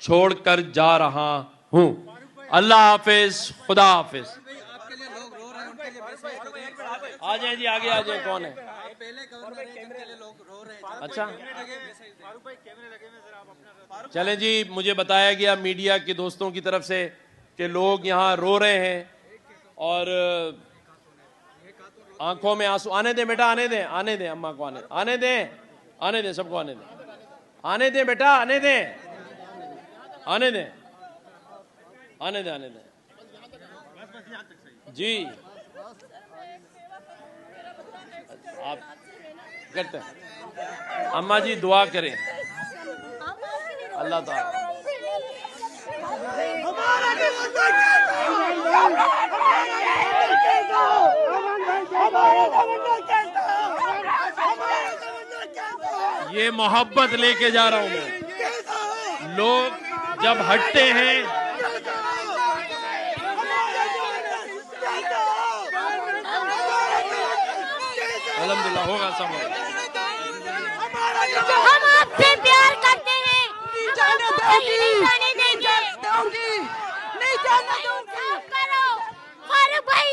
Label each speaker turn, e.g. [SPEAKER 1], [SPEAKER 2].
[SPEAKER 1] छोड़कर जा रहा हूं। अल्लाह हाफिज, खुदा हाफिज। आ जाए जी, आगे आ जाए। कौन है? अच्छा, चलें जी। मुझे बताया गया मीडिया के दोस्तों की तरफ से कि लोग यहाँ रो रहे हैं और आंखों में आंसू। आने दें बेटा, आने दें, आने दें अम्मा को, आने दें, आने दें सबको, आने दें, आने दें बेटा, आने दें, आने दें, आने दें, आने दें जी। आप करते हैं। अम्मा जी दुआ करें अल्लाह ताला। ये मोहब्बत लेके जा रहा हूं मैं। लोग जब हटते हैं, अल्हम्दुलिल्लाह होगा सब।
[SPEAKER 2] हम आपसे प्यार करते हैं, नहीं जाने देंगे, नहीं जाने दूंगी। फारूक भाई